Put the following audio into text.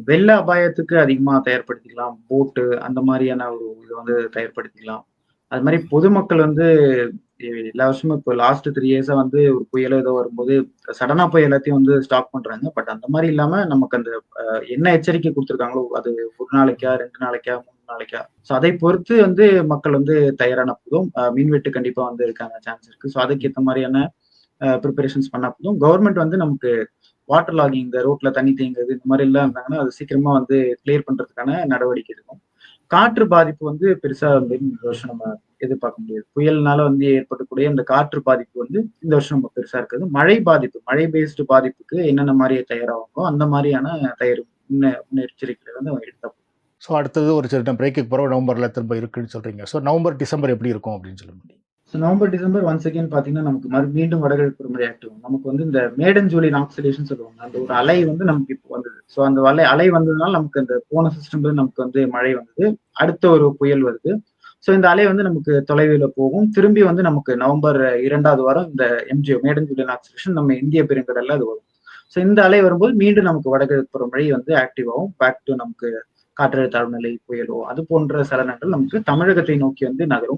வெள்ள அபாயத்துக்கு அதிகமா தயார்படுத்திக்கலாம். போட்டு அந்த மாரியான ஒரு இத வந்து தயார்படுத்திக்கலாம். அது மாரி பொதுமக்கள் வந்து எல்லா வருஷமும் இப்போ லாஸ்ட் 3 இயர்ஸா வந்து ஒரு புயலோ ஏதோ வரும்போது சடனா போய் எல்லாத்தையும் வந்து ஸ்டாக் பண்றாங்க. பட் அந்த மாரி இல்லாம நமக்கு அந்த என்ன எச்சரிக்கை குடுத்துருக்காங்களோ, அது 1 நாளைக்கா, 2 நாளைக்கா, 3 நாளைக்கா, ஸோ அதை பொறுத்து வந்து மக்கள் வந்து தயாரானா போதும். மின்வெட்டு கண்டிப்பா வந்து இருக்கான சான்ஸ் இருக்கு. ஸோ அதுக்கேத்த மாரியான பிரிப்பரேஷன்ஸ் பண்ணா போதும். கவர்ன்மெண்ட் வந்து நமக்கு வாட்டர் லாகிங் இந்த ரோட்ல தண்ணி தேங்குறது இந்த மாரி எல்லாம் இருந்தாங்கன்னா, அது சீக்கிரமா வந்து கிளியர் பண்றதுக்கான நடவடிக்கை எடுக்கும். காற்று பாதிப்பு வந்து பெருசா வந்து இந்த வருஷம் நம்ம எதிர்பார்க்க முடியாது. புயல்னால வந்து ஏற்படக்கூடிய இந்த காற்று பாதிப்பு வந்து இந்த வருஷம் ரொம்ப பெருசா இருக்காது. மழை பாதிப்பு, மழை பேஸ்டு பாதிப்புக்கு என்னென்ன மாரி தயாராகுமோ, அந்த மாரியான முன்னெச்சரிக்கைகளை வந்து அவங்க எடுத்தா போதும். ஸோ அடுத்தது ஒரு சின்ன பிரேக்குக்கு பிறகு நவம்பர்ல திரும்ப இருக்குன்னு சொல்றீங்க. ஸோ நவம்பர், டிசம்பர் எப்படி இருக்கும் அப்படின்னு சொல்ல முடியும்? So November, December once again பார்த்தீங்கன்னா, நமக்கு மீண்டும் வடகிழக்கு பருவமழை ஆக்டிவ் ஆகும். நமக்கு வந்து இந்த மேடன் ஜூலியன் ஆக்சிலேஷன் சொல்லுவாங்க. அந்த ஒரு அலை வந்து நமக்கு இப்போ வந்தது. ஸோ அந்த அலை வந்ததுனால நமக்கு அந்த போன சிஸ்டம்ல நமக்கு வந்து மழை வந்தது. அடுத்த ஒரு புயல் வருது. ஸோ இந்த அலை வந்து நமக்கு தொலைவில போகும். திரும்பி வந்து நமக்கு நவம்பர் 2வது வாரம் இந்த எம்ஜிஓ மேடன் ஜூலியன் ஆக்சிலேஷன் நம்ம இந்திய பெருங்கடல்ல அது வரும். ஸோ இந்த அலை வரும்போது மீண்டும் நமக்கு வடகிழக்கு பருவமழை வந்து ஆக்டிவ் ஆகும். பேக் டு நமக்கு காற்றழுத்த தாழ்வு நிலை, புயலோ அது போன்ற சலனங்கள் நமக்கு தமிழகத்தை நோக்கி வந்து நகரும்.